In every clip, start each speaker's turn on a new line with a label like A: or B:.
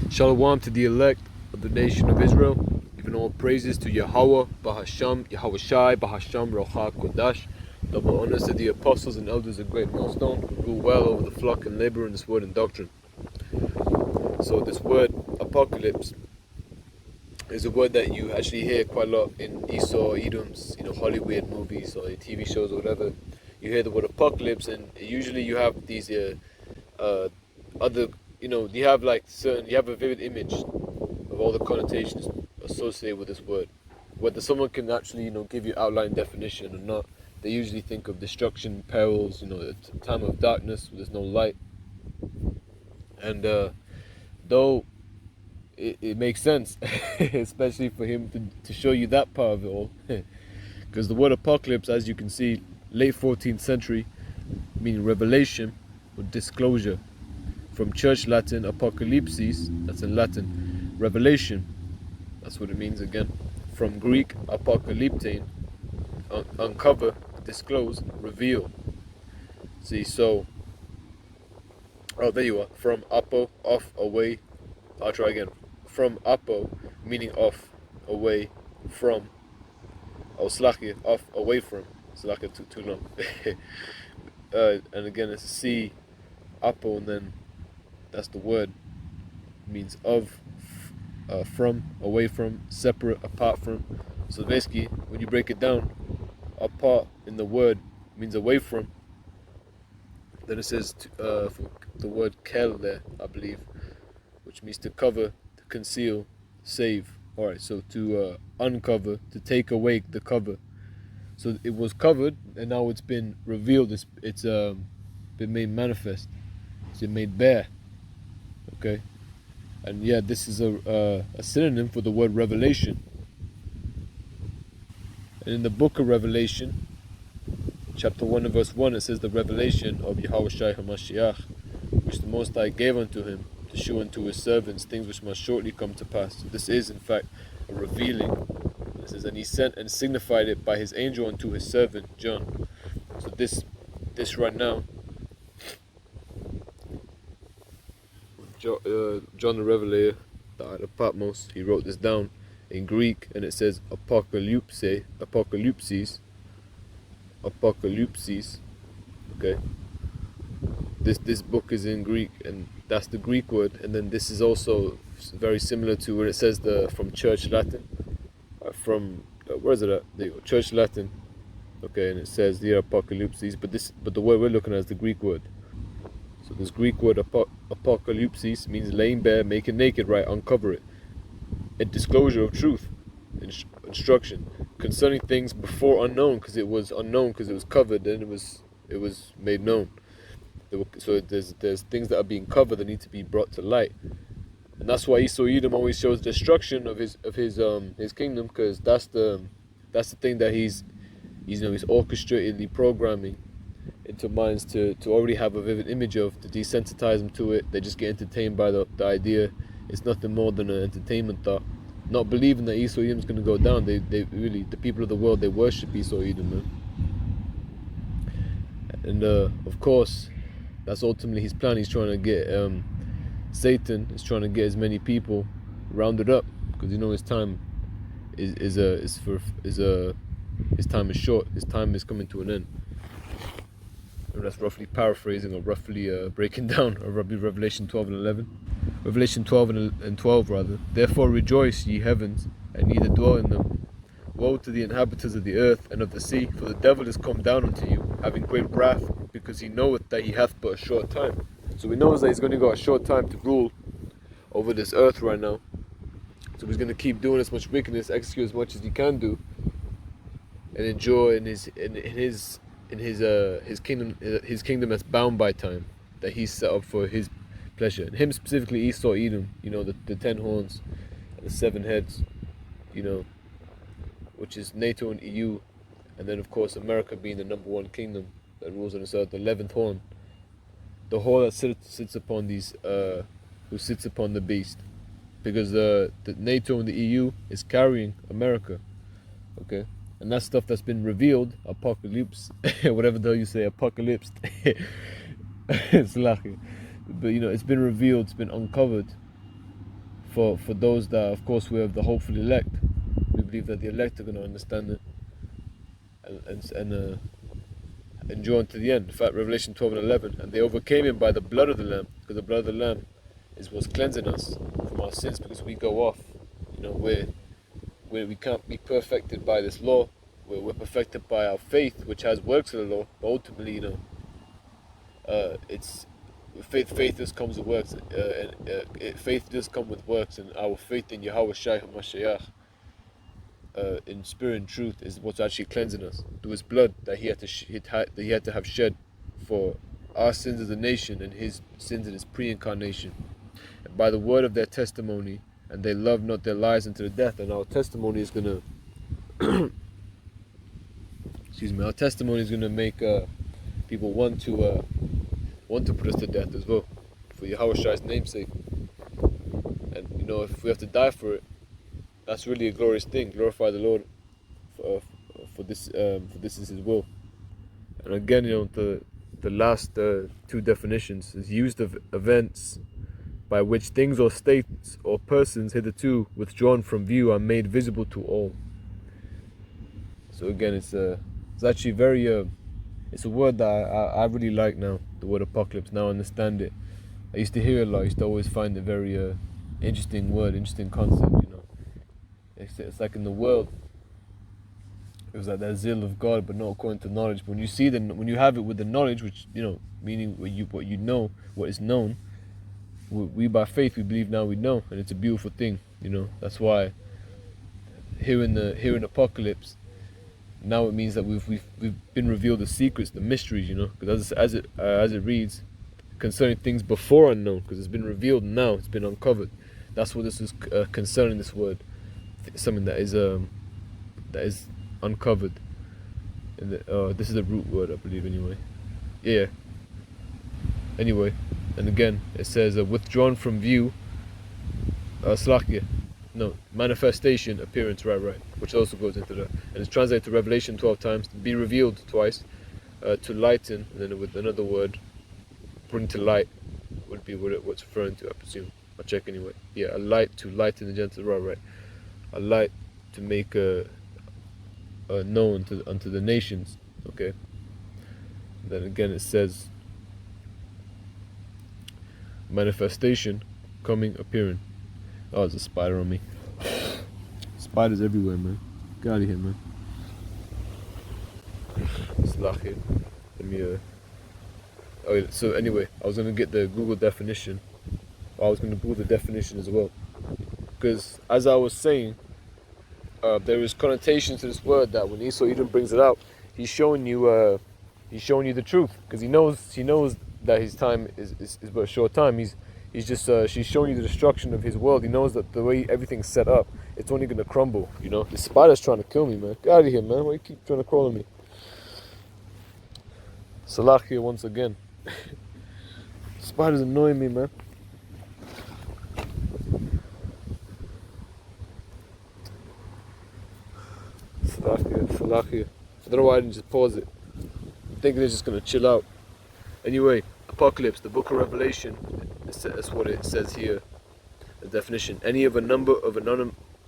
A: Shalom to the elect of the nation of Israel. Giving all praises to Yahweh, Bahasham, Yahweh Shai, Bahasham, Rocha, Kodash. Double honors to the apostles and elders of great millstone who rule well over the flock and labor in this word and doctrine. So this word, apocalypse, is a word that you actually hear quite a lot in Esau, Edom's, Hollywood movies or TV shows or whatever. You hear the word apocalypse, and usually you have these other, you have you have a vivid image of all the connotations associated with this word. Whether someone can actually, give you outline definition or not, they usually think of destruction, perils, a time of darkness where there's no light. And though it makes sense, especially for him to show you that part of it all, because the word apocalypse, as you can see, late 14th century, meaning revelation or disclosure. From Church Latin, apocalypsis, that's in Latin, revelation, that's what it means again. From Greek, apocalyptein, uncover, disclose, reveal. See, so, oh, there you are. From apo, off, away. I'll try again. From apo, meaning off, away, from. Oh, slaki, off, away from. Slaki, too long. And again, it's C, apo, and then that's the word. It means of, from, away from, separate, apart from. So basically, when you break it down, apart in the word means away from. Then it says the word kel there, I believe, which means to cover, to conceal, save. Alright, so to uncover, to take away the cover. So it was covered, and now it's been revealed. It's been made manifest. It's been made bare. Okay, and yeah, this is a synonym for the word revelation. And in the book of Revelation, chapter 1 and verse 1, it says the revelation of Yahweh Shai HaMashiach, which the Most High gave unto him to show unto his servants things which must shortly come to pass. So this is in fact a revealing. It says, and he sent and signified it by his angel unto his servant John. So this right now, John the Revelator, the Patmos, he wrote this down in Greek, and it says apocalypse, apocalypsis. Okay, this book is in Greek, and that's the Greek word. And then this is also very similar to when it says from Church Latin, where is it at? There you go, Church Latin. Okay, and it says the apocalypsis, but the word we're looking at is the Greek word. So this Greek word apocalypsis means laying bare, make it naked, right? Uncover it. A disclosure of truth, instruction concerning things before unknown, because it was unknown, because it was covered, then it was made known. So there's things that are being covered that need to be brought to light, and that's why Esau Edom always shows destruction of his kingdom, because that's the thing that he's orchestratedly programming into minds to already have a vivid image of, to desensitize them to it. They just get entertained by the idea. It's nothing more than an entertainment thought, not believing that Esau Edom is going to go down. They really, the people of the world, they worship Esau Edom, man. And of course, that's ultimately his plan. He's trying to get Satan is trying to get as many people rounded up, because his time his time is short. His time is coming to an end. And that's roughly paraphrasing, or roughly breaking down of Revelation 12 and 11. Revelation 12 and 12 rather. Therefore rejoice, ye heavens, and ye that dwell in them. Woe to the inhabitants of the earth and of the sea, for the devil is come down unto you, having great wrath, because he knoweth that he hath but a short time. So he knows that he's going to go a short time to rule over this earth right now. So he's going to keep doing as much wickedness, execute as much as he can do, and enjoy in his kingdom that's bound by time, that he's set up for his pleasure. And him specifically, Esau Edom, the 10 horns and the 7 heads, which is NATO and EU, and then of course America being the number 1 kingdom that rules on this earth, the 11th horn, the horn that sits upon these, who sits upon the beast, because the NATO and the EU is carrying America. Okay. And that's stuff that's been revealed, apocalypse, whatever the hell you say, apocalypse. It's lucky. But it's been revealed, it's been uncovered for those that, of course, we have the hopeful elect. We believe that the elect are going to understand it and endure unto the end. In fact, Revelation 12 and 11, and they overcame him by the blood of the Lamb, because the blood of the Lamb is what's cleansing us from our sins, because we go off. We can't be perfected by this law. We're perfected by our faith, which has works of the law. But ultimately, it's faith just comes with works. Faith does come with works, and our faith in Yahweh Shai HaMashiach, in spirit and truth, is what's actually cleansing us through His blood that He had to have shed for our sins as a nation and His sins in His pre-incarnation, and by the word of their testimony, and they loved not their lives unto the death. And our testimony is gonna our testimony is gonna make people want to put us to death as well, for Yahweh Shai's namesake. And if we have to die for it, that's really a glorious thing. Glorify the Lord for this is His will. And again, the last two definitions is used of events by which things or states or persons hitherto withdrawn from view are made visible to all. So again, it's actually very it's a word that I really like now, the word apocalypse. Now I understand it. I used to hear it a lot. I used to always find it very interesting word, interesting concept. It's like in the world, it was like that zeal of God, but not according to knowledge. But when you have it with the knowledge, which meaning what you know, what is known, we by faith we believe now we know, and it's a beautiful thing. That's why here in Apocalypse, now it means that we've been revealed the secrets, the mysteries. Because as it reads, concerning things before unknown, because it's been revealed now, it's been uncovered. That's what this is concerning this word. Something that is uncovered. And this is a root word, I believe, anyway. Yeah. Anyway, and again, it says withdrawn from view. Manifestation, appearance, right, which also goes into that, and it's translated to Revelation 12 times. Be revealed twice. To lighten, and then with another word, bring to light would be what's referring to, I presume. I'll check anyway. Yeah, a light to lighten the Gentiles, right. A light to make known unto the nations. Okay. And then again it says manifestation, coming, appearing. Oh, there's a spider on me. Spiders everywhere, man. Get out of here, man. Let me so anyway, I was gonna get the Google definition. I was gonna Google the definition as well, because as I was saying, there is connotation to this word that when Esau Edom brings it out, he's showing you the truth, because he knows that his time is but a short time. She's showing you the destruction of his world. He knows that the way everything's set up, it's only gonna crumble. The spider's trying to kill me, man. Get out of here, man. Why you keep trying to crawl on me? Salah here once again. Spider's annoying me, man. Salah here. I don't know why I didn't just pause it. I'm thinking it's just gonna chill out. Anyway, Apocalypse, the book of Revelation. That's what it says here. The definition: any of a number of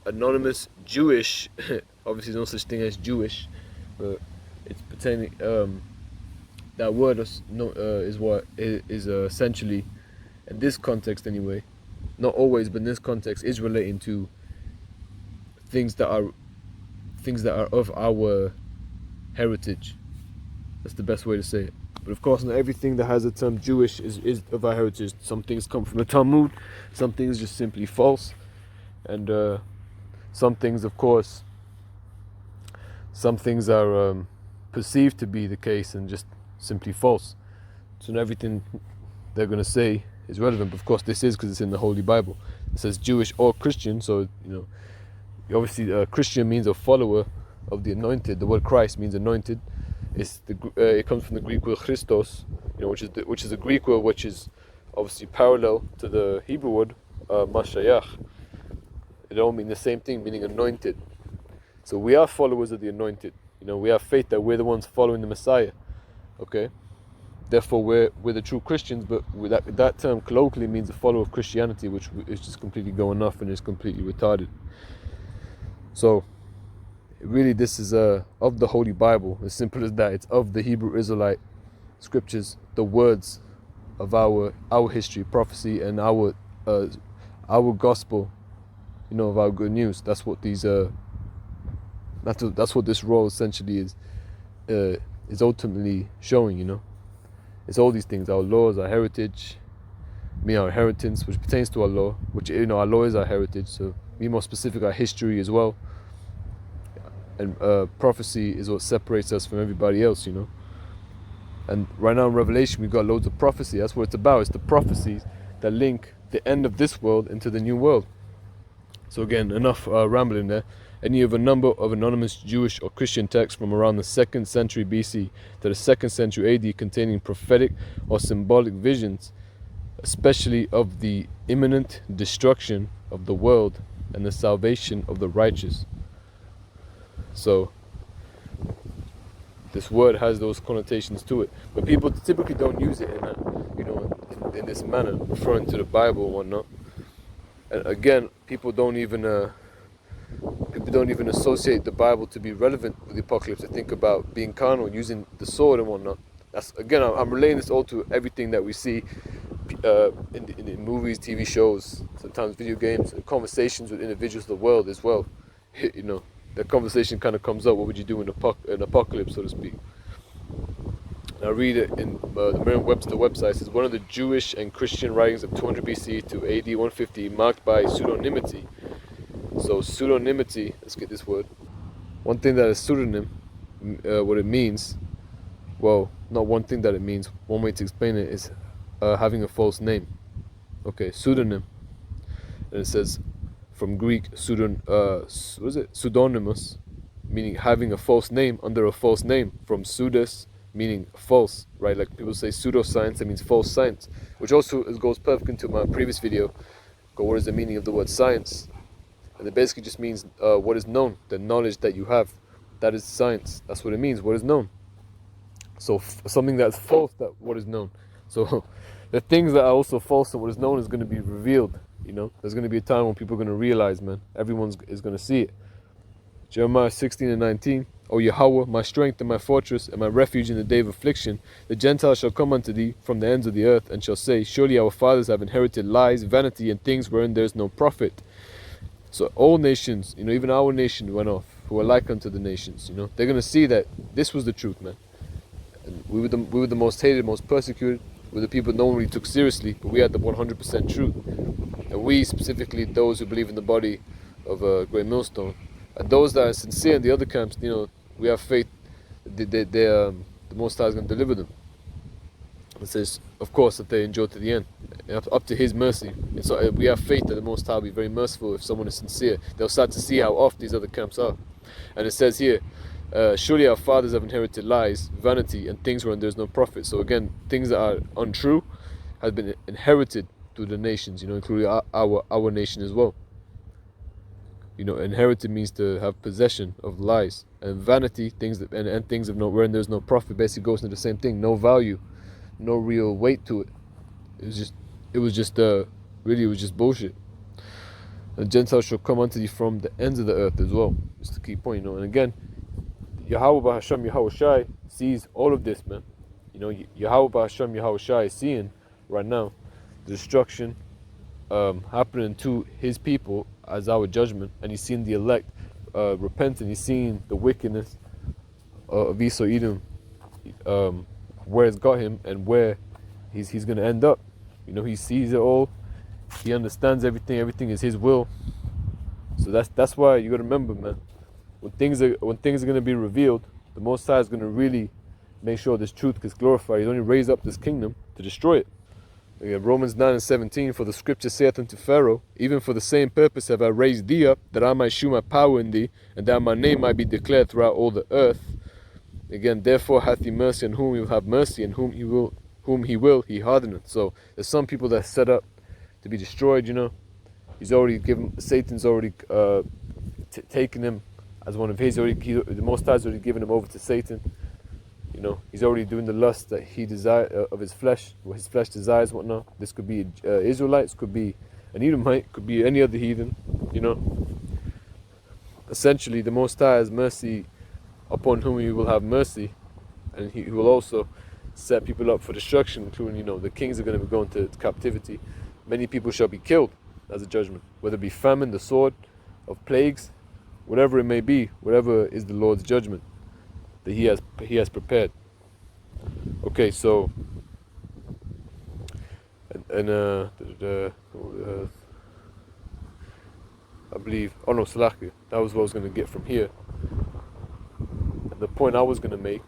A: anonymous Jewish. Obviously, no such thing as Jewish, but it's pertaining. That word is what is essentially, in this context anyway, not always, but in this context, is relating to things that are of our heritage. That's the best way to say it. But of course, not everything that has the term Jewish is of our heritage. Some things come from the Talmud, some things just simply false, and some things, of course, are perceived to be the case and just simply false. So not everything they're going to say is relevant, but of course this is, because it's in the Holy Bible. It says Jewish or Christian, so obviously Christian means a follower of the anointed. The word Christ means anointed. It comes from the Greek word Christos, which is a Greek word which is obviously parallel to the Hebrew word Mashiach. It all means the same thing, meaning anointed. So we are followers of the anointed. We have faith that we're the ones following the Messiah. Okay, therefore we're the true Christians. But with that term colloquially means a follower of Christianity, which is just completely going off and is completely retarded. So really, this is of the Holy Bible, as simple as that. It's of the Hebrew Israelite scriptures, the words of our history, prophecy, and our gospel, of our good news. That's what these that's what this role essentially is ultimately showing. It's all these things: our laws, our heritage, our inheritance, which pertains to our law, which our law is our heritage. So be more specific, our history as well. And prophecy is what separates us from everybody else. And right now in Revelation, we've got loads of prophecy. That's what it's about. It's the prophecies that link the end of this world into the new world. So again, enough rambling there. Any of a number of anonymous Jewish or Christian texts from around the 2nd century BC to the 2nd century AD containing prophetic or symbolic visions, especially of the imminent destruction of the world and the salvation of the righteous. So this word has those connotations to it, but people typically don't use it in that, in this manner, referring to the Bible and whatnot. And again, people don't even associate the Bible to be relevant with the apocalypse. They think about being carnal, using the sword and whatnot. That's again, I'm relating this all to everything that we see in movies, TV shows, sometimes video games, and conversations with individuals of the world as well. The conversation kind of comes up. What would you do in an apocalypse, so to speak? And I read it in the Merriam-Webster website. It says one of the Jewish and Christian writings of 200 BC to AD 150, marked by pseudonymity. So pseudonymity, let's get this word. One thing that is pseudonym, what it means, well, not one thing that it means. One way to explain it is having a false name. Okay, pseudonym. And it says from Greek pseudonymous, meaning having a false name under a false name, from pseudus, meaning false, right? Like people say pseudoscience, that means false science, which also goes perfect into my previous video. What is the meaning of the word science? And it basically just means what is known, the knowledge that you have. That is science. That's what it means, what is known. So something that's false, that what is known. So the things that are also false and what is known is going to be revealed. There's going to be a time when people are going to realize, man, everyone is going to see it. Jeremiah 16:19, O Yahweh, my strength and my fortress and my refuge in the day of affliction, the Gentiles shall come unto thee from the ends of the earth and shall say, surely our fathers have inherited lies, vanity, and things wherein there is no profit. So all nations, even our nation went off, who are like unto the nations. They're going to see that this was the truth, man. And we were the most hated, most persecuted. We're the people no one really took seriously, but we had the 100% truth. And we, specifically those who believe in the body of a great millstone, and those that are sincere in the other camps, we have faith that the Most High is going to deliver them. It says, of course, that they endure to the end, up to His mercy. And so we have faith that the Most High will be very merciful if someone is sincere. They'll start to see how off these other camps are. And it says here, surely our fathers have inherited lies, vanity, and things wherein there is no profit. So again, things that are untrue have been inherited to the nations, including our nation as well. Inherited means to have possession of lies, and vanity, things that and things of wherein there's no profit, basically goes into the same thing. No value, no real weight to it. It was just bullshit. And Gentiles shall come unto thee from the ends of the earth as well. It's the key point, And again, Yahweh B'Hashem Yahweh Shai sees all of this, man. Yahweh B'Hashem Yahweh Shai is seeing right now the destruction happening to His people as our judgment, and He's seeing the elect repenting. He's seeing the wickedness of Esau Edom, where it's got him and where he's going to end up. He sees it all. He understands everything. Everything is His will. So that's why you got to remember, man. When things are going to be revealed, the Most High is going to really make sure this truth gets glorified. He's only raised up this kingdom to destroy it. Again, Romans 9:17, for the scripture saith unto Pharaoh, even for the same purpose have I raised thee up, that I might shew my power in thee, and that my name might be declared throughout all the earth. Again, therefore hath He mercy on whom He will have mercy, and whom He will He hardeneth. So there's some people that are set up to be destroyed. He's already given, Satan's already taken him as one of His. The Most High has already given him over to Satan. You know, he's already doing the lust that he desire of his flesh, what his flesh desires, whatnot. This could be Israelites, could be an Edomite, could be any other heathen. You know, essentially, the Most High has mercy upon whom He will have mercy, and He will also set people up for destruction, including, you know, the kings are going to be going to captivity. Many people shall be killed as a judgment, whether it be famine, the sword, of plagues, whatever it may be, whatever is the Lord's judgment that He has prepared. Okay, so I believe, oh no, Salaki, that was what I was going to get from here. And the point I was going to make,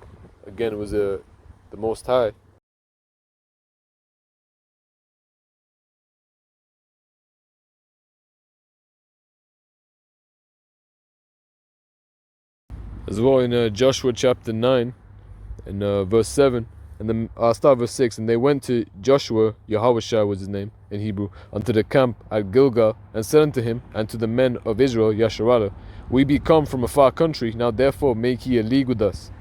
A: again, was the Most High. As well in Joshua chapter 9 and verse 7, and then I'll start verse 6. And they went to Joshua, Yahushua was his name in Hebrew, unto the camp at Gilgal, and said unto him and to the men of Israel, Yasharallah, we be come from a far country, now therefore make ye a league with us.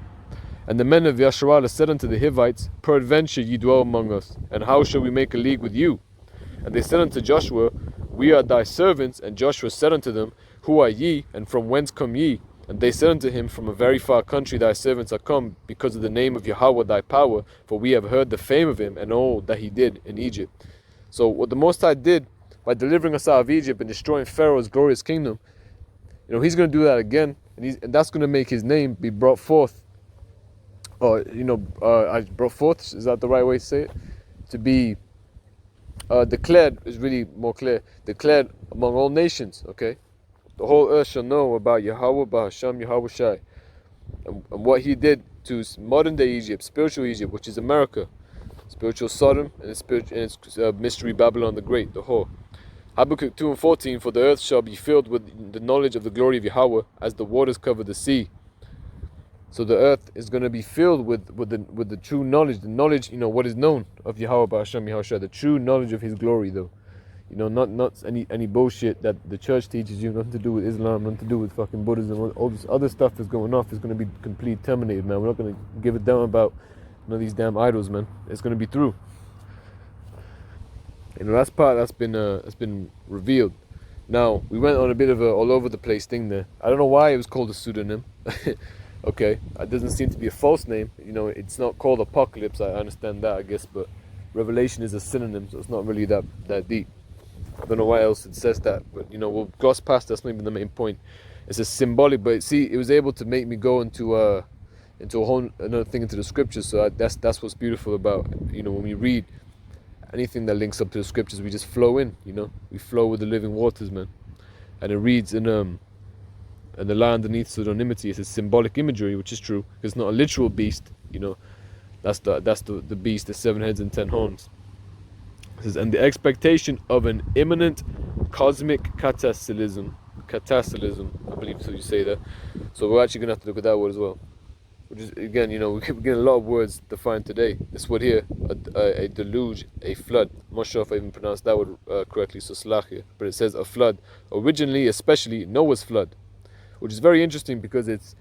A: And the men of Yasharallah said unto the Hivites, peradventure ye dwell among us, and how shall we make a league with you? And they said unto Joshua, we are thy servants. And Joshua said unto them, who are ye, and from whence come ye? And they said unto him, from a very far country thy servants are come, because of the name of Yahweh thy power, for we have heard the fame of him, and all that he did in Egypt. So what the Most High did, by delivering us out of Egypt and destroying Pharaoh's glorious kingdom, you know, he's going to do that again, and that's going to make his name be brought forth, or, you know, brought forth, is that the right way to say it? To be declared is really more clear, declared among all nations, okay? The whole earth shall know about Yahweh, Bahasham, Yahweh Shai, and what he did to modern day Egypt, spiritual Egypt, which is America, spiritual Sodom, and its mystery Babylon the Great, the whole. Habakkuk 2 and 14, for the earth shall be filled with the knowledge of the glory of Yahweh, as the waters cover the sea. So the earth is going to be filled with the true knowledge, the knowledge, you know, what is known of Yahweh, Bahasham, Yahweh Shai, the true knowledge of his glory, though. You know, not any bullshit that the church teaches you, nothing to do with Islam, nothing to do with fucking Buddhism. All this other stuff that's going off is going to be completely terminated, man. We're not going to give a damn about none of these damn idols, man. It's going to be through. And the last part that's been revealed. Now, we went on a bit of a all over the place thing there. I don't know why it was called a pseudonym. Okay, it doesn't seem to be a false name. You know, it's not called Apocalypse. I understand that, I guess, but Revelation is a synonym, so it's not really that deep. I don't know why else it says that, but you know, we'll gloss past. That's not even the main point. It's a symbolic, but see, it was able to make me go into a whole another thing into the scriptures. So that's what's beautiful about, you know, when we read anything that links up to the scriptures, we just flow in. You know, we flow with the living waters, man. And it reads in and the lie underneath pseudonymity is a symbolic imagery, which is true. It's not a literal beast. You know, that's the beast, the 7 heads and 10 horns. It says, and the expectation of an imminent cosmic cataclysm, I believe so you say that. So we're actually gonna have to look at that word as well. Which is, again, you know, we're getting a lot of words defined today. This word here, a deluge, a flood. I'm not sure if I even pronounced that word correctly, so slachia. But it says a flood. Originally, especially Noah's flood, which is very interesting because it's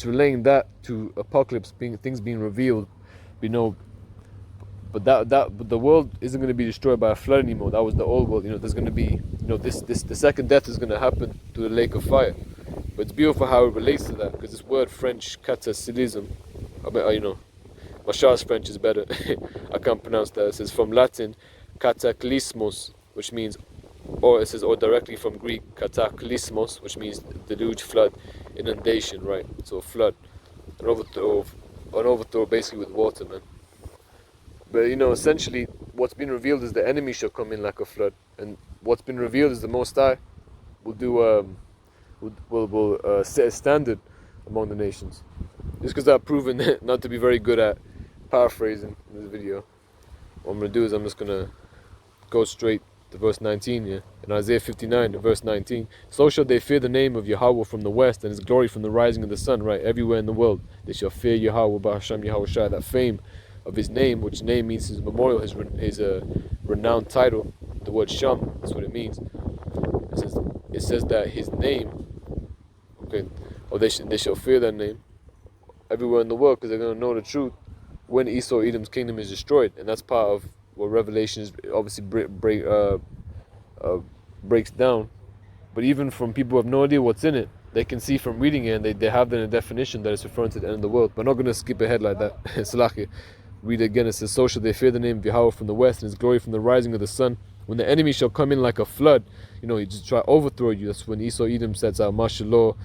A: relaying that to apocalypse, things being revealed, you know. But but the world isn't going to be destroyed by a flood anymore. That was the old world. You know, there's going to be, you know, the second death is going to happen to the lake of fire. But it's beautiful how it relates to that, because this word French, cataclysm, I mean, you know, Mashar's French is better. I can't pronounce that. It says from Latin, kataklysmos, which means, or it says, or directly from Greek, kataklysmos, which means deluge, flood, inundation, right? So flood, an overthrow basically with water, man. But you know, essentially, what's been revealed is the enemy shall come in like a flood, and what's been revealed is the Most High will do will set a standard among the nations. Just because I've proven not to be very good at paraphrasing in this video, what I'm gonna do is I'm just gonna go straight to verse 19 here. In Isaiah 59, verse 19, so shall they fear the name of Yahweh from the west, and his glory from the rising of the sun. Right, everywhere in the world they shall fear Yahweh, Bahasham, Yahweh Shai, that fame of his name, which name means his memorial, his renowned title. The word Sham, that's what it means. It says that his name, okay, or they shall fear that name, everywhere in the world, because they're going to know the truth when Esau Edom's kingdom is destroyed. And that's part of what Revelation is obviously breaks down. But even from people who have no idea what's in it, they can see from reading it, and they have then a definition that it's referring to the end of the world. But I'm not going to skip ahead like that. Salaki. Read it again. It says, so shall they fear the name of Yahweh from the west, and his glory from the rising of the sun. When the enemy shall come in like a flood, he just try to overthrow you. That's when Esau Edom sets out martial law,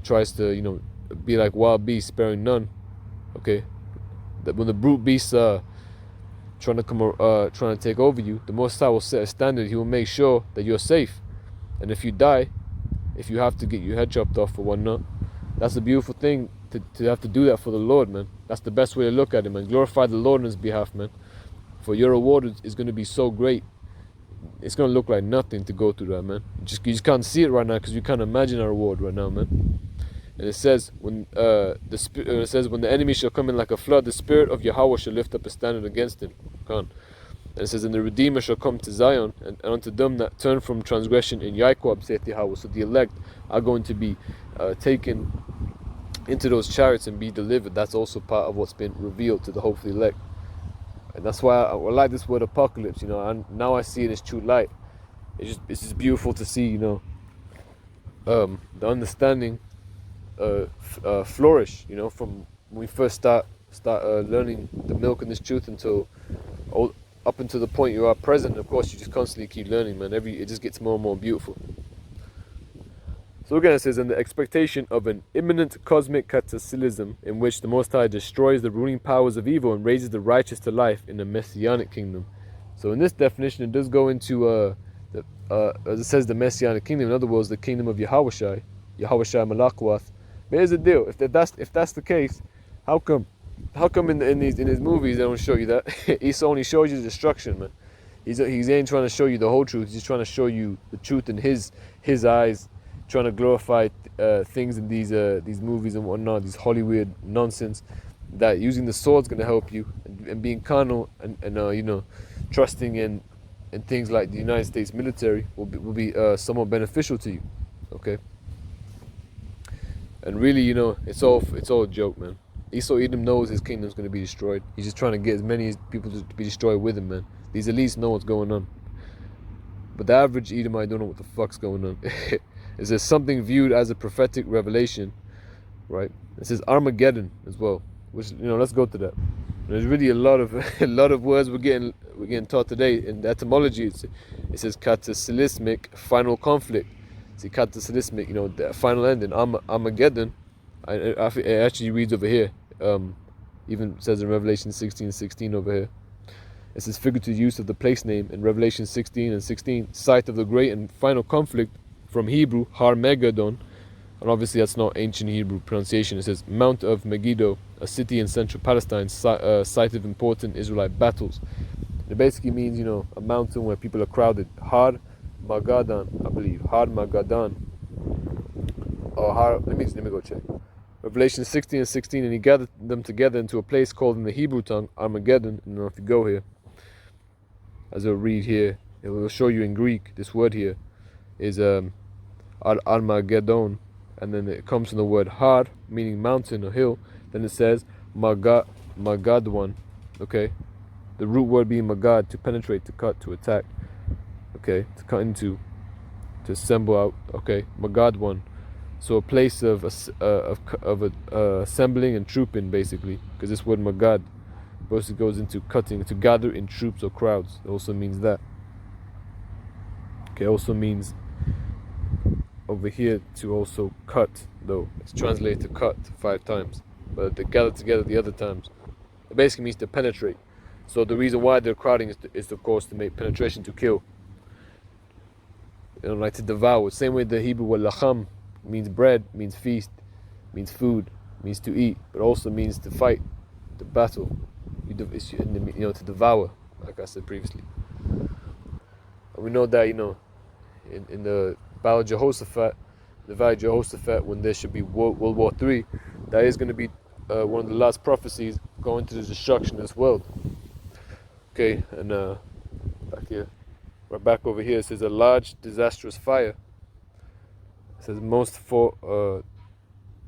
A: tries to, be like wild beasts, sparing none. Okay? That when the brute beasts are trying to take over you, the Most High will set a standard. He will make sure that you're safe. And if you die, if you have to get your head chopped off or whatnot, that's a beautiful thing to have to do that for the Lord, man. That's the best way to look at it, man. Glorify the Lord on his behalf, man. For your reward is going to be so great. It's going to look like nothing to go through that, man. You just can't see it right now because you can't imagine our reward right now, man. And it says when the enemy shall come in like a flood, the spirit of Yahweh shall lift up a standard against him. And it says, and the Redeemer shall come to Zion, and unto them that turn from transgression in Yaakov, saith Yahweh. So the elect are going to be taken into those chariots and be delivered. That's also part of what's been revealed to the hopefully elect. And that's why I like this word apocalypse, and now I see it as true light. It's just beautiful to see, the understanding flourish, from when we first start learning the milk and this truth up until the point you are present. Of course, you just constantly keep learning, man. It just gets more and more beautiful. So again, it says, in the expectation of an imminent cosmic cataclysm in which the Most High destroys the ruling powers of evil and raises the righteous to life in a messianic kingdom. So in this definition, it does go into as it says, the messianic kingdom. In other words, the kingdom of Yahushai Malakwath. But here's the deal: if that's the case, how come in his movies they don't show you that? He only shows you destruction, man. He ain't trying to show you the whole truth. He's just trying to show you the truth in his eyes, trying to glorify things in these movies and whatnot, these Hollywood nonsense. That using the sword's going to help you, and being carnal and trusting in things like the United States military will be somewhat beneficial to you. Okay. And really, it's all a joke, man. Esau Edom knows his kingdom's going to be destroyed. He's just trying to get as many people to be destroyed with him, man. These elites know what's going on. But the average Edomite don't know what the fuck's going on. Is there something viewed as a prophetic revelation, right? It says Armageddon as well, which, let's go to that. There's really a lot of words we're getting taught today. In the etymology, it says cataclysmic final conflict. See, cataclysmic, the final ending. Armageddon, it actually reads over here. Even says in Revelation 16:16 over here. It says figurative use of the place name in Revelation 16:16, site of the great and final conflict, from Hebrew Har-Megaddon, and obviously that's not ancient Hebrew pronunciation. It says Mount of Megiddo, a city in central Palestine, site of important Israelite battles. It basically means, a mountain where people are crowded. Har-Magadan, I believe. Har-Magadan. Or let me go check. Revelation 16:16, and he gathered them together into a place called in the Hebrew tongue Armageddon. And if you go here, as I'll read here, it will show you in Greek, this word here is Armageddon, and then it comes from the word Har, meaning mountain or hill. Then it says Magadwan, okay? The root word being Magad, to penetrate, to cut, to attack, okay? To cut into, to assemble out, okay? Magadwan. So a place of assembling and trooping, basically, because this word Magad also goes into cutting, to gather in troops or crowds. It also means that. Okay, also means over here to also cut, though it's translated to cut 5 times, but they gather together the other times. It basically means to penetrate. So the reason why they're crowding is of course to make penetration, to kill, like to devour. Same way the Hebrew word lacham means bread, means feast, means food, means to eat, but also means to fight, to battle, to devour, like I said previously. And we know that, in the Battle of Jehoshaphat, the Valley of Jehoshaphat, when there should be World War III, that is going to be one of the last prophecies going to the destruction of this world. Okay, and back here, right back over here, it says a large disastrous fire. It says most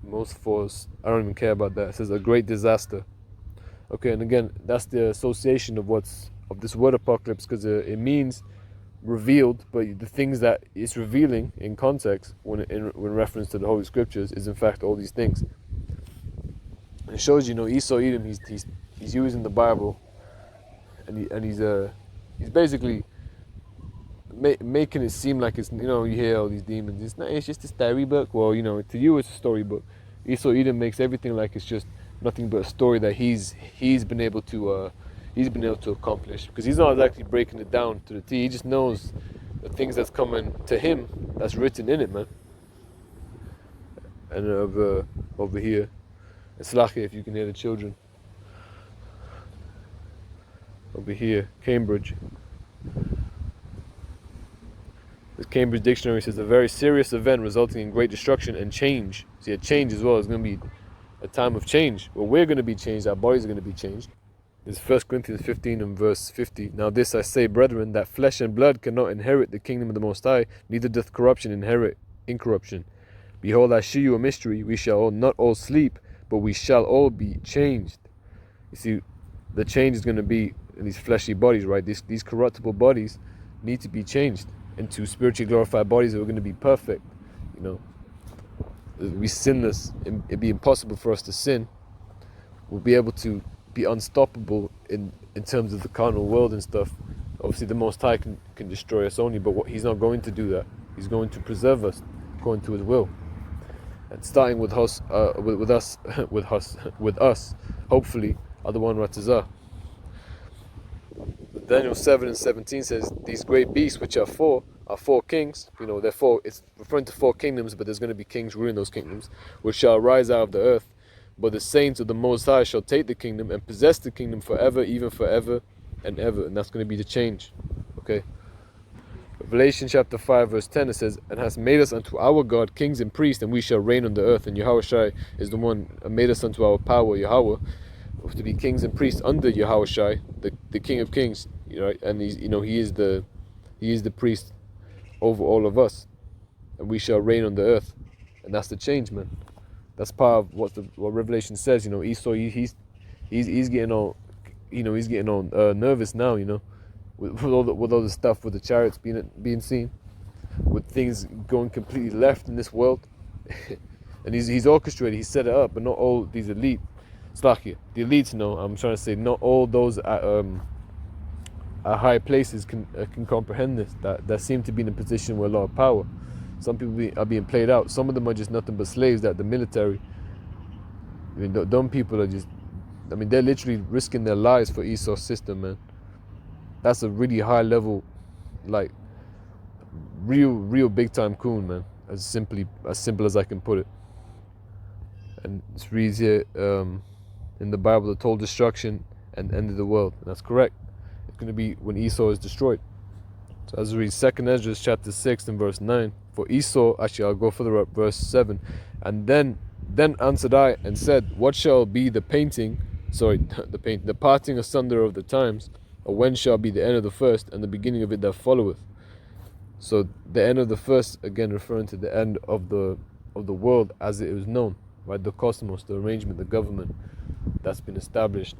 A: most force, I don't even care about that. It says a great disaster. Okay, and again, that's the association of this word apocalypse, because it means revealed, but the things that it's revealing in context, when reference to the Holy Scriptures, is in fact all these things. And it shows, Esau Edom, he's using the Bible, and he's basically making it seem like it's, you hear all these demons. It's just a storybook. Well, to you it's a storybook. Esau Edom makes everything like it's just nothing but a story that he's been able to accomplish, because he's not actually breaking it down to the T. He just knows the things that's coming to him, that's written in it, man. And over here, it's lucky if you can hear the children. Over here, Cambridge. The Cambridge Dictionary says a very serious event resulting in great destruction and change. See, a change as well is going to be a time of change. Well, we're going to be changed. Our bodies are going to be changed. It's 1 Corinthians 15 and verse 50. Now this I say, brethren, that flesh and blood cannot inherit the kingdom of the Most High, neither doth corruption inherit incorruption. Behold, I shew you a mystery. We shall not all sleep, but we shall all be changed. You see, the change is going to be in these fleshly bodies, right? These corruptible bodies need to be changed into spiritually glorified bodies that are going to be perfect. We sinless. It'd be impossible for us to sin. We'll be able to be unstoppable in terms of the carnal world and stuff. Obviously, the Most High can destroy us only, but He's not going to do that. He's going to preserve us according to His will. And starting with us, with us, hopefully, Adawan Ratazah. Daniel 7 and 17 says, these great beasts, which are four kings. They're four. It's referring to 4 kingdoms, but there's going to be kings ruling those kingdoms, which shall rise out of the earth. But the saints of the Most High shall take the kingdom and possess the kingdom forever, even forever and ever. And that's going to be the change. Okay. Revelation chapter 5 verse 10, it says, and has made us unto our God kings and priests, and we shall reign on the earth. And Yahushua is the one who made us unto our power, Yahweh, to be kings and priests under Yahushua, the King of Kings. And he is the priest over all of us, and we shall reign on the earth. And that's the change, man. That's part of what Revelation says. Esau, he's getting all, he's getting all nervous now. With all the stuff with the chariots being seen, with things going completely left in this world, and he's orchestrated. He set it up, but not all these elite. Slakia, the elites. I'm trying to say not all those at high places can comprehend this. That seem to be in a position with a lot of power. Some people are being played out. Some of them are just nothing but slaves that the military. Dumb people are just. They're literally risking their lives for Esau's system, man. That's a really high level, like real big time coon, man. As simple as I can put it. And it reads here in the Bible, the total destruction and end of the world. And that's correct. It's going to be when Esau is destroyed. So as we read 2 Ezra chapter 6 and verse 9, for Esau, actually I'll go further up, verse 7, and then answered I and said, what shall be the parting asunder of the times, or when shall be the end of the first, and the beginning of it that followeth? So the end of the first, again referring to the end of the world as it was known, right? The cosmos, the arrangement, the government that's been established.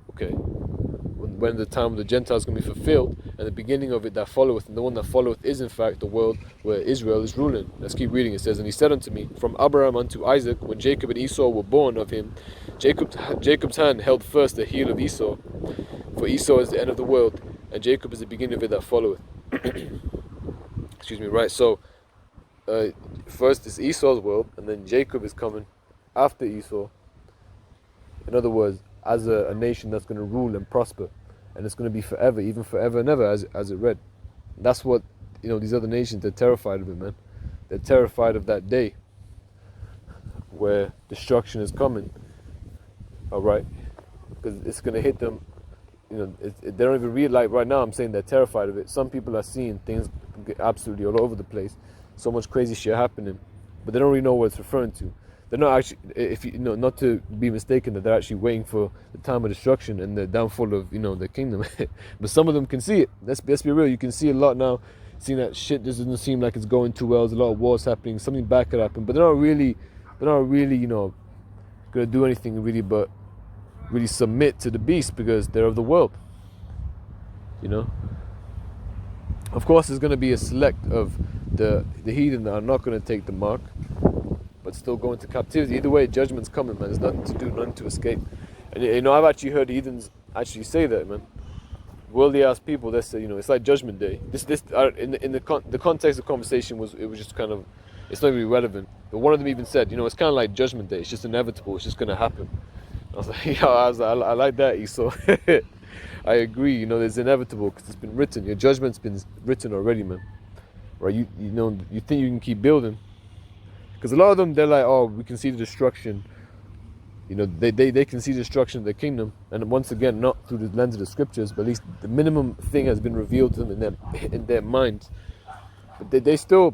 A: Okay. When the time of the Gentiles is going to be fulfilled, and the beginning of it that followeth, and the one that followeth is in fact the world where Israel is ruling. Let's keep reading. It says, and he said unto me, from Abraham unto Isaac, when Jacob and Esau were born of him, Jacob's hand held first the heel of Esau, for Esau is the end of the world, and Jacob is the beginning of it that followeth. Excuse me, right? So first is Esau's world, and then Jacob is coming after Esau. In other words, as a nation that's going to rule and prosper, and it's going to be forever, even forever and ever, as it read. That's what, these other nations, they're terrified of it, man. They're terrified of that day where destruction is coming, all right? Because it's going to hit them, they don't even realize. Right now I'm saying they're terrified of it. Some people are seeing things absolutely all over the place, so much crazy shit happening, but they don't really know what it's referring to. They're not actually, not to be mistaken, that they're actually waiting for the time of destruction and the downfall of, the kingdom. But some of them can see it. Let's be real. You can see a lot now, seeing that shit just doesn't seem like it's going too well. There's a lot of wars happening. Something bad could happen, but they're not really they're not really, gonna do anything really but really submit to the beast because they're of the world. Of course, there's gonna be a select of the heathen that are not gonna take the mark, but still go into captivity. Either way, judgment's coming, man. There's nothing to do, nothing to escape. And I've actually heard heathens actually say that, man. Worldly ass people, they say, it's like Judgment Day. In the context of conversation was just kind of, it's not really relevant. But one of them even said, it's kind of like Judgment Day. It's just inevitable. It's just gonna happen. I was like, I like that, Esau. I agree. It's inevitable because it's been written. Your judgment's been written already, man. Right? You think you can keep building? Because a lot of them, they're like, oh, we can see the destruction. They can see the destruction of their kingdom, and once again, not through the lens of the scriptures, but at least the minimum thing has been revealed to them in their minds. But they're still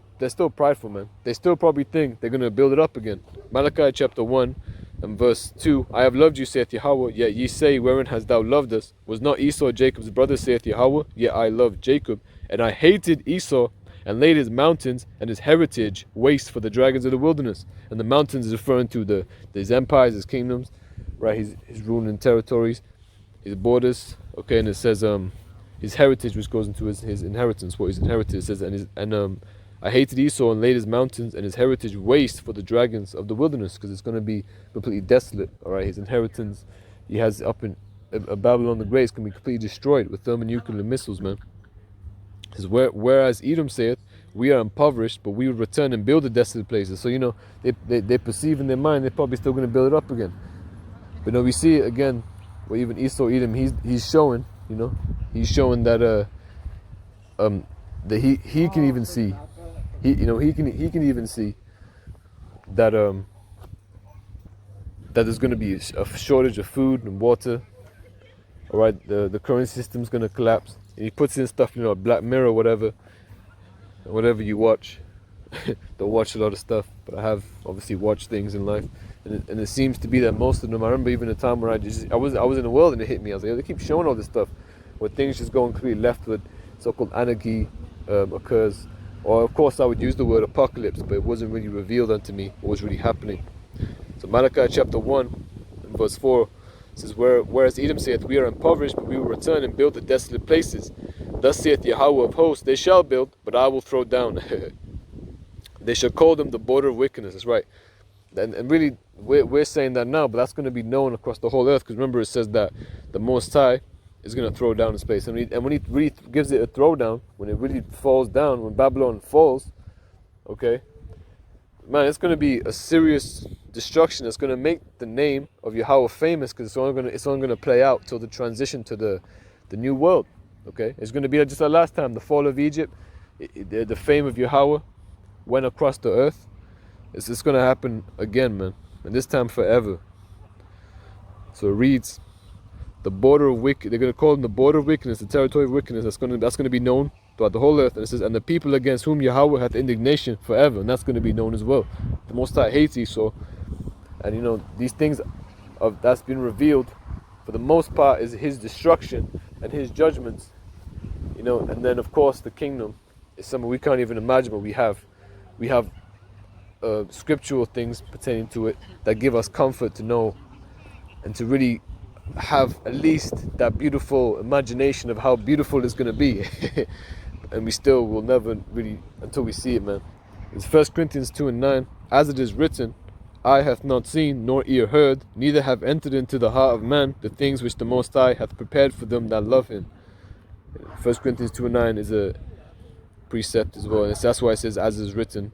A: prideful, man. They still probably think they're gonna build it up again. Malachi chapter 1 and verse 2: I have loved you, saith Yahweh, yet ye say, wherein hast thou loved us? Was not Esau Jacob's brother, saith Yahweh? Yet I loved Jacob, and I hated Esau, and laid his mountains and his heritage waste for the dragons of the wilderness. And the mountains is referring to his empires, his kingdoms, right? His ruling territories, his borders. Okay, and it says his heritage, which goes into his inheritance, what his inheritance. It says I hated Esau and laid his mountains and his heritage waste for the dragons of the wilderness, because it's going to be completely desolate. All right, his inheritance he has up in Babylon the Great is going to be completely destroyed with thermonuclear missiles, man. Whereas Edom saith, we are impoverished, but we will return and build the desolate places. So they perceive in their mind they're probably still going to build it up again. But we see it again, where even Esau, Edom, he's showing, he's showing that that he can even see, he can even see that that there's going to be a shortage of food and water. All right, the currency system's going to collapse. And he puts in stuff, Black Mirror, whatever you watch. Don't watch a lot of stuff, but I have obviously watched things in life, and it seems to be that most of them. I remember even a time where I was in the world and it hit me. I was like, they keep showing all this stuff where things just going completely leftward, so-called anarchy occurs. Or of course I would use the word apocalypse, but it wasn't really revealed unto me what was really happening. So Malachi chapter 1 and verse 4 says, whereas Edom saith, we are impoverished, but we will return and build the desolate places. Thus saith Yahweh of hosts, they shall build, but I will throw down. They shall call them the border of wickedness. That's right. And really, we're saying that now, but that's going to be known across the whole earth, because remember it says that the Most High is going to throw down his place. And when he really gives it a throwdown, when it really falls down, when Babylon falls, okay, man, it's going to be a serious destruction. It's going to make the name of Yahweh famous, because it's only going to play out till the transition to the new world. Okay, it's going to be just like last time, the fall of Egypt. The fame of Yahweh went across the earth. It's going to happen again, man, and this time forever. So it reads, the border of wicked. They're going to call them the border of wickedness, the territory of wickedness. That's going to be known throughout the whole earth. And it says, and the people against whom Yahweh hath indignation forever, and that's going to be known as well. The Most High hates Esau, and these things that's been revealed, for the most part, is his destruction and his judgments. And then of course the kingdom is something we can't even imagine, but we have scriptural things pertaining to it that give us comfort to know and to really have at least that beautiful imagination of how beautiful it's going to be. And we still will never really, until we see it, man. It's 1 Corinthians 2 and 9. As it is written, eye hath not seen, nor ear heard, neither have entered into the heart of man the things which the Most High hath prepared for them that love him. 1 Corinthians 2 and 9 is a precept as well. And that's why it says, as it is written.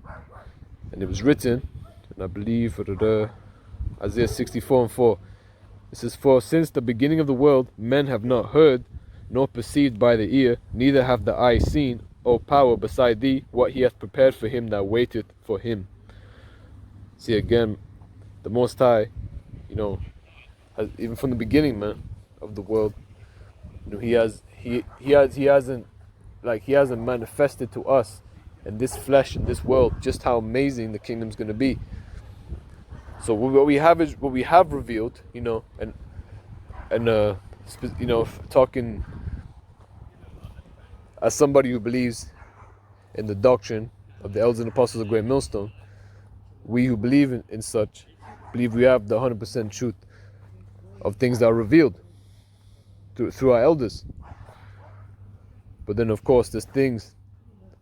A: And it was written, and I believe, Isaiah 64 and 4. It says, for since the beginning of the world, men have not heard, nor perceived by the ear, neither have the eye seen, O power, beside thee, what he hath prepared for him that waiteth for him. See, again, the Most High, has, even from the beginning, man, of the world, he hasn't manifested to us in this flesh, in this world, just how amazing the kingdom's going to be. So what we have revealed, talking as somebody who believes in the doctrine of the elders and apostles of Great Millstone, we who believe in such, believe we have the 100% truth of things that are revealed through our elders. But then, of course, there's things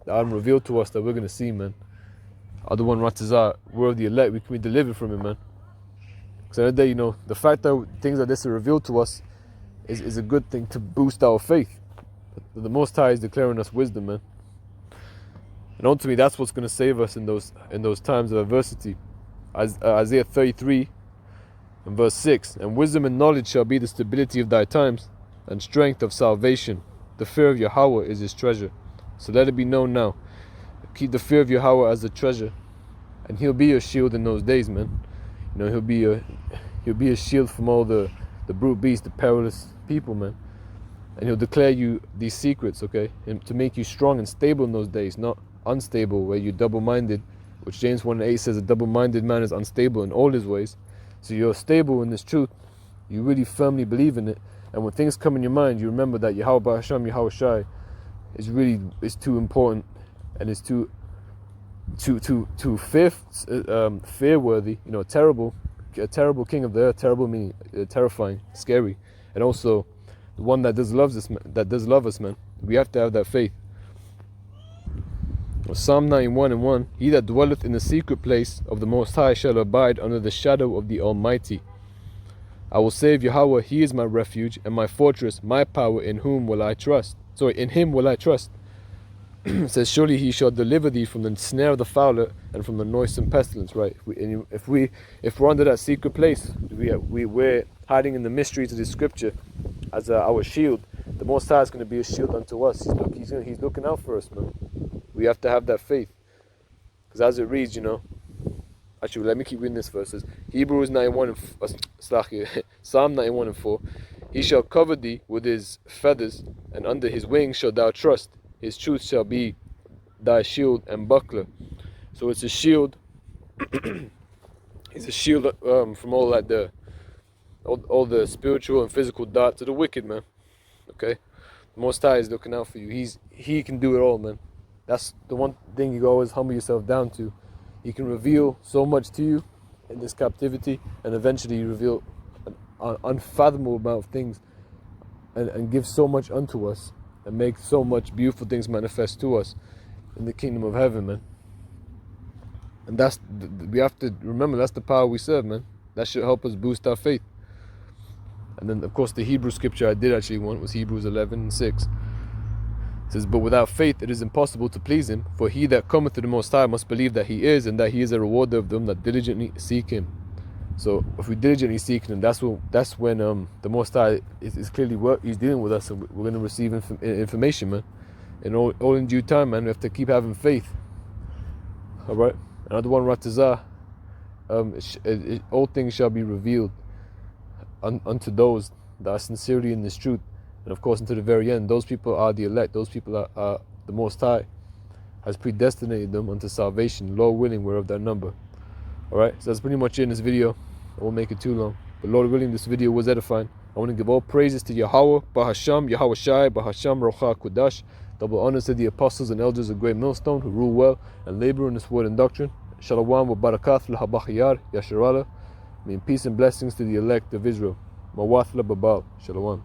A: that aren't revealed to us that we're going to see, man. Other one Ratazah, we're of the elect, we can be delivered from it, man. Because at the end of the day, you know, the fact that things like this are revealed to us is a good thing to boost our faith. But the Most High is declaring us wisdom, man. And ultimately, that's what's going to save us in those times of adversity. Isaiah 33 and verse 6. And wisdom and knowledge shall be the stability of thy times, and strength of salvation. The fear of Yahweh is his treasure. So let it be known now. Keep the fear of Yahweh as a treasure, and he'll be your shield in those days, man. You know, he'll be a shield from all the brute beasts, the perilous people, man. And he'll declare you these secrets, okay? And to make you strong and stable in those days, not unstable, where you're double-minded, which James 1:8 says a double-minded man is unstable in all his ways. So you're stable in this truth. You really firmly believe in it. And when things come in your mind, you remember that Yahweh Bahasham, Yahweh Shai is too important, and it's too fear-worthy. You know, a terrible king of the earth. Terrible meaning terrifying, scary, and also the one that does love us, man. We have to have that faith. Psalm 91:1. He that dwelleth in the secret place of the Most High shall abide under the shadow of the Almighty. I will say of Yahweh, he is my refuge and my fortress, my power, in whom will I trust. In him will I trust. It says, surely he shall deliver thee from the snare of the fowler and from the noisome pestilence, right? If we're under that secret place, we're hiding in the mysteries of the scripture as our shield. The Most High is going to be a shield unto us. He's looking out for us, man. We have to have that faith. Because as it reads, you know, actually, let me keep reading this verse. It says, Hebrews 9:1 Psalm 91:4. He shall cover thee with his feathers, and under his wings shalt thou trust. His truth shall be thy shield and buckler. So it's a shield. It's a shield from all the spiritual and physical darts of the wicked, man. Okay, the Most High is looking out for you. He can do it all, man. That's the one thing you always humble yourself down to. He can reveal so much to you in this captivity, and eventually reveal an unfathomable amount of things, and give so much unto us, and make so much beautiful things manifest to us in the kingdom of heaven, man. And we have to remember, that's the power we serve, man. That should help us boost our faith. And then, of course, the Hebrew scripture I did actually want was Hebrews 11:6. It says, but without faith it is impossible to please him, for he that cometh to the Most High must believe that he is, and that he is a rewarder of them that diligently seek him. So if we diligently seek him, that's when the Most High is clearly he's dealing with us, and we're going to receive information, man. And all in due time, man. We have to keep having faith. All right. Another one, Ratazah. All things shall be revealed unto those that are sincerely in this truth. And of course, unto the very end, those people are the elect. Those people are the Most High has predestinated them unto salvation. Lord willing, we're of that number. Alright, so that's pretty much it in this video. I won't make it too long. But Lord willing, this video was edifying. I want to give all praises to Yahweh, Bahasham, Yahweh Shai, Bahasham, Rocha, Kodash. Double honors to the apostles and elders of Great Millstone who rule well and labor in this word and doctrine. Shalom wa barakat l'habachiyar, Yasharala. May peace and blessings to the elect of Israel. Mawathla babal. Shalom.